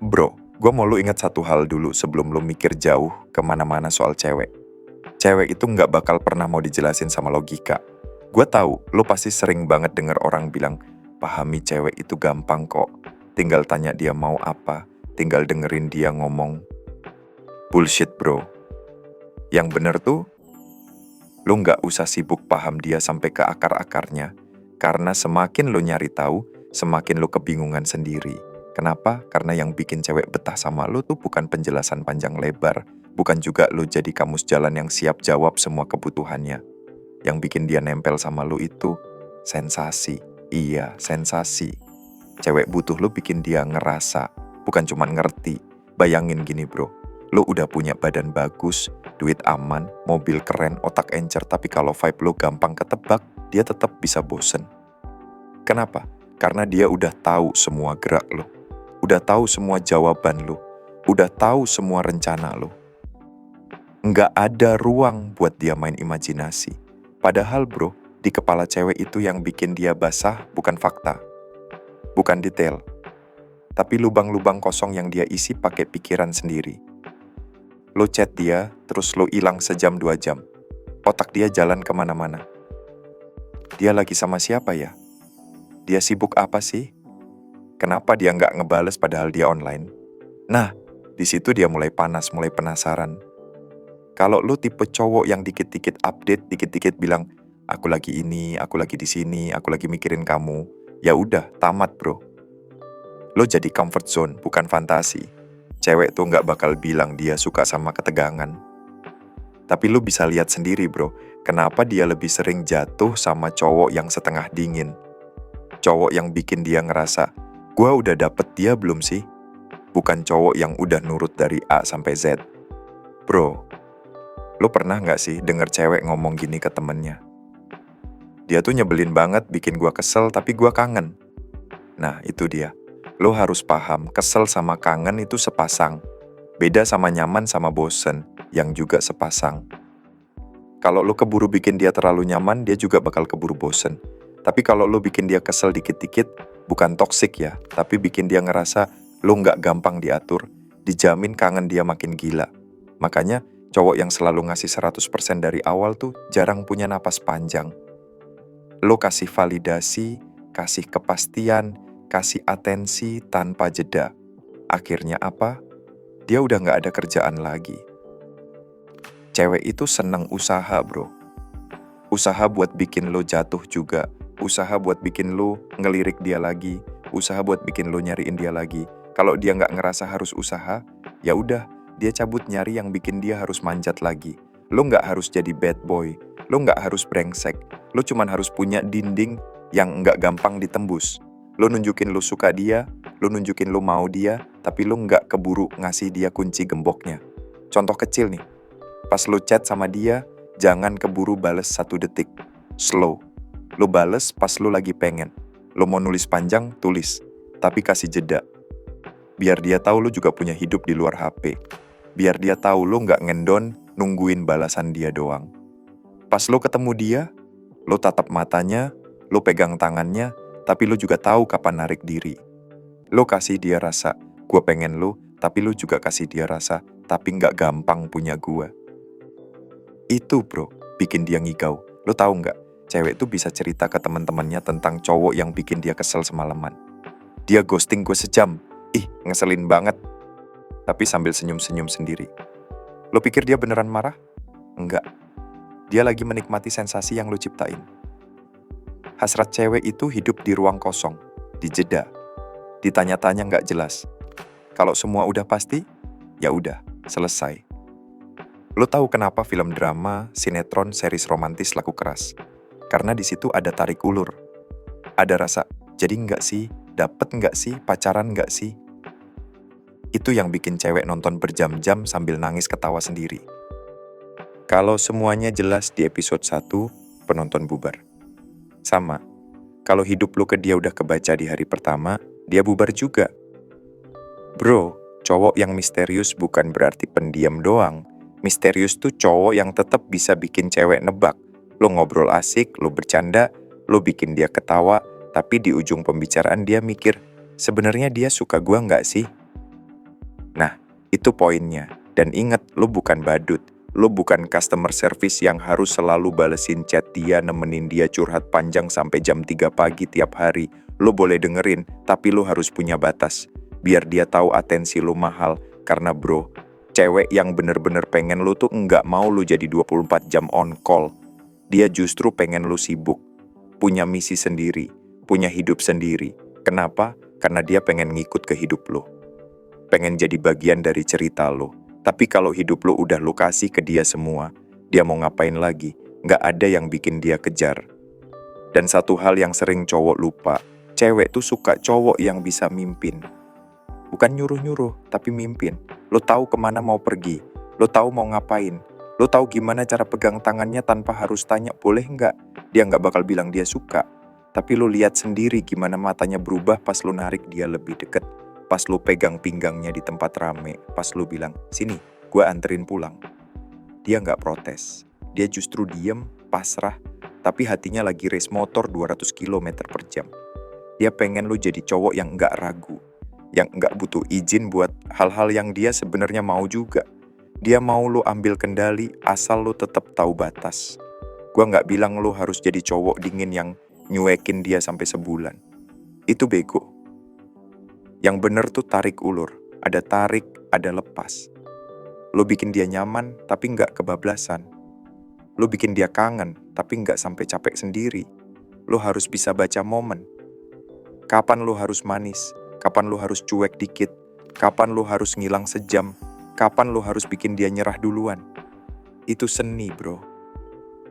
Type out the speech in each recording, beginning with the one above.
Bro, gue mau lu ingat satu hal dulu sebelum lu mikir jauh kemana-mana soal cewek. Cewek itu nggak bakal pernah mau dijelasin sama logika. Gue tahu, lu pasti sering banget denger orang bilang, pahami cewek itu gampang kok. Tinggal tanya dia mau apa, tinggal dengerin dia ngomong. Bullshit bro. Yang bener tuh, lu nggak usah sibuk paham dia sampai ke akar-akarnya. Karena semakin lu nyari tahu, semakin lu kebingungan sendiri. Kenapa? Karena yang bikin cewek betah sama lu tuh bukan penjelasan panjang lebar, bukan juga lu jadi kamus jalan yang siap jawab semua kebutuhannya. Yang bikin dia nempel sama lu itu sensasi. Iya, sensasi. Cewek butuh lu bikin dia ngerasa, bukan cuma ngerti. Bayangin gini bro, lu udah punya badan bagus, duit aman, mobil keren, otak encer, tapi kalau vibe lu gampang ketebak, dia tetap bisa bosen. Kenapa? Karena dia udah tahu semua gerak lu. Udah tahu semua jawaban lu, udah tahu semua rencana lu. Nggak ada ruang buat dia main imajinasi. Padahal bro, di kepala cewek itu yang bikin dia basah bukan fakta, bukan detail, tapi lubang-lubang kosong yang dia isi pakai pikiran sendiri. Lu chat dia, terus lu hilang sejam 2 jam. Otak dia jalan kemana-mana. Dia lagi sama siapa ya? Dia sibuk apa sih? Kenapa dia nggak ngebales padahal dia online? Nah, di situ dia mulai panas, mulai penasaran. Kalau lu tipe cowok yang dikit-dikit update, dikit-dikit bilang, aku lagi ini, aku lagi di sini, aku lagi mikirin kamu, ya udah, tamat bro. Lu jadi comfort zone, bukan fantasi. Cewek tuh nggak bakal bilang dia suka sama ketegangan. Tapi lu bisa lihat sendiri bro, kenapa dia lebih sering jatuh sama cowok yang setengah dingin. Cowok yang bikin dia ngerasa, gua udah dapet dia belum sih? Bukan cowok yang udah nurut dari A sampai Z. Bro, lu pernah gak sih denger cewek ngomong gini ke temennya? Dia tuh nyebelin banget, bikin gua kesel, tapi gua kangen. Nah, itu dia. Lu harus paham, kesel sama kangen itu sepasang. Beda sama nyaman sama bosen, yang juga sepasang. Kalau lu keburu bikin dia terlalu nyaman, dia juga bakal keburu bosen. Tapi kalau lu bikin dia kesel dikit-dikit, bukan toksik ya, tapi bikin dia ngerasa lu nggak gampang diatur, dijamin kangen dia makin gila. Makanya, cowok yang selalu ngasih 100% dari awal tuh jarang punya napas panjang. Lu kasih validasi, kasih kepastian, kasih atensi tanpa jeda. Akhirnya apa? Dia udah nggak ada kerjaan lagi. Cewek itu seneng usaha bro. Usaha buat bikin lo jatuh juga. Usaha buat bikin lo ngelirik dia lagi. Usaha buat bikin lo nyariin dia lagi. Kalau dia nggak ngerasa harus usaha, ya udah, dia cabut nyari yang bikin dia harus manjat lagi. Lo nggak harus jadi bad boy. Lo nggak harus brengsek. Lo cuman harus punya dinding yang nggak gampang ditembus. Lo nunjukin lo suka dia, lo nunjukin lo mau dia, tapi lo nggak keburu ngasih dia kunci gemboknya. Contoh kecil nih, pas lo chat sama dia, jangan keburu bales 1 detik. Slow. Lo bales pas lo lagi pengen. Lo mau nulis panjang, tulis. Tapi kasih jeda. Biar dia tahu lo juga punya hidup di luar HP. Biar dia tahu lo nggak ngendon nungguin balasan dia doang. Pas lo ketemu dia, lo tatap matanya, lo pegang tangannya, tapi lo juga tahu kapan narik diri. Lo kasih dia rasa, gue pengen lo, tapi lo juga kasih dia rasa, tapi nggak gampang punya gue. Itu bro, bikin dia ngigau. Lo tahu nggak, cewek tuh bisa cerita ke teman-temannya tentang cowok yang bikin dia kesel semalaman. Dia ghosting gue sejam, ngeselin banget. Tapi sambil senyum-senyum sendiri. Lo pikir dia beneran marah? Enggak. Dia lagi menikmati sensasi yang lo ciptain. Hasrat cewek itu hidup di ruang kosong, di jeda, ditanya-tanya nggak jelas. Kalau semua udah pasti, ya udah, selesai. Lo tahu kenapa film drama, sinetron, series romantis laku keras? Karena di situ ada tarik ulur. Ada rasa, jadi nggak sih? Dapet nggak sih? Pacaran nggak sih? Itu yang bikin cewek nonton berjam-jam sambil nangis ketawa sendiri. Kalau semuanya jelas di episode 1, penonton bubar. Sama, kalau hidup lo ke dia udah kebaca di hari pertama, dia bubar juga. Bro, cowok yang misterius bukan berarti pendiam doang. Misterius tuh cowok yang tetap bisa bikin cewek nebak. Lo ngobrol asik, lo bercanda, lo bikin dia ketawa, tapi di ujung pembicaraan dia mikir, sebenarnya dia suka gua nggak sih? Itu poinnya. Dan ingat, lo bukan badut. Lo bukan customer service yang harus selalu balesin chat dia, nemenin dia curhat panjang sampai jam 3 pagi tiap hari. Lo boleh dengerin, tapi lo harus punya batas. Biar dia tahu atensi lo mahal. Karena bro, cewek yang bener-bener pengen lo tuh nggak mau lo jadi 24 jam on call. Dia justru pengen lo sibuk. Punya misi sendiri, punya hidup sendiri. Kenapa? Karena dia pengen ngikut ke hidup lo. Pengen jadi bagian dari cerita lo. Tapi kalau hidup lo udah lo kasih ke dia semua, dia mau ngapain lagi? Nggak ada yang bikin dia kejar. Dan satu hal yang sering cowok lupa, cewek tuh suka cowok yang bisa mimpin. Bukan nyuruh-nyuruh, tapi mimpin. Lo tahu kemana mau pergi, lo tahu mau ngapain, lo tahu gimana cara pegang tangannya tanpa harus tanya boleh nggak. Dia nggak bakal bilang dia suka. Tapi lo lihat sendiri gimana matanya berubah pas lo narik dia lebih deket. Pas lu pegang pinggangnya di tempat rame, pas lu bilang, sini, gue anterin pulang. Dia nggak protes, dia justru diem, pasrah, tapi hatinya lagi race motor 200 km per jam. Dia pengen lu jadi cowok yang nggak ragu, yang nggak butuh izin buat hal-hal yang dia sebenarnya mau juga. Dia mau lu ambil kendali asal lu tetap tahu batas. Gue nggak bilang lu harus jadi cowok dingin yang nyuekin dia sampai sebulan. Itu bego. Yang bener tuh tarik ulur, ada tarik, ada lepas. Lo bikin dia nyaman, tapi nggak kebablasan. Lo bikin dia kangen, tapi nggak sampai capek sendiri. Lo harus bisa baca momen. Kapan lo harus manis, kapan lo harus cuek dikit, kapan lo harus ngilang sejam, kapan lo harus bikin dia nyerah duluan. Itu seni, bro.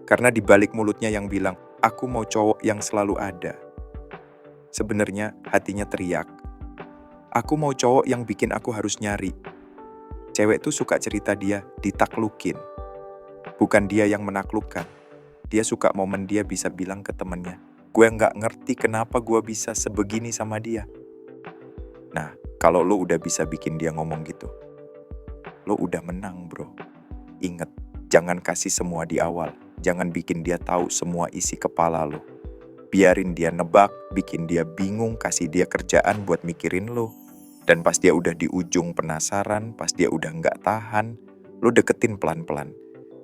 Karena di balik mulutnya yang bilang, aku mau cowok yang selalu ada. Sebenarnya hatinya teriak, aku mau cowok yang bikin aku harus nyari. Cewek tuh suka cerita dia ditaklukin. Bukan dia yang menaklukkan. Dia suka momen dia bisa bilang ke temennya, gue nggak ngerti kenapa gue bisa sebegini sama dia. Nah, kalau lo udah bisa bikin dia ngomong gitu, lo udah menang, bro. Ingat, jangan kasih semua di awal. Jangan bikin dia tahu semua isi kepala lo. Biarin dia nebak, bikin dia bingung, kasih dia kerjaan buat mikirin lo. Dan pas dia udah di ujung penasaran, pas dia udah nggak tahan, lo deketin pelan-pelan.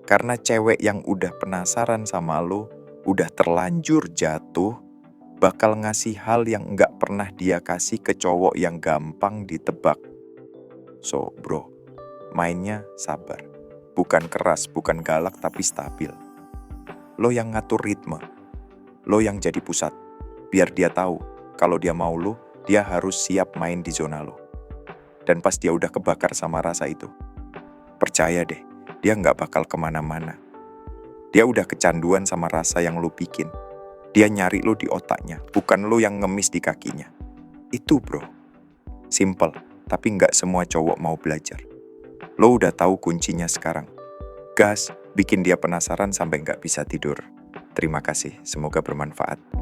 Karena cewek yang udah penasaran sama lo, udah terlanjur jatuh, bakal ngasih hal yang nggak pernah dia kasih ke cowok yang gampang ditebak. So, bro, mainnya sabar. Bukan keras, bukan galak, tapi stabil. Lo yang ngatur ritme. Lo yang jadi pusat. Biar dia tahu, kalau dia mau lo, dia harus siap main di zona lo. Dan pas dia udah kebakar sama rasa itu, percaya deh, dia nggak bakal kemana-mana. Dia udah kecanduan sama rasa yang lo bikin. Dia nyari lo di otaknya, bukan lo yang ngemis di kakinya. Itu bro. Simple, tapi nggak semua cowok mau belajar. Lo udah tahu kuncinya sekarang. Gas, bikin dia penasaran sampai nggak bisa tidur. Terima kasih, semoga bermanfaat.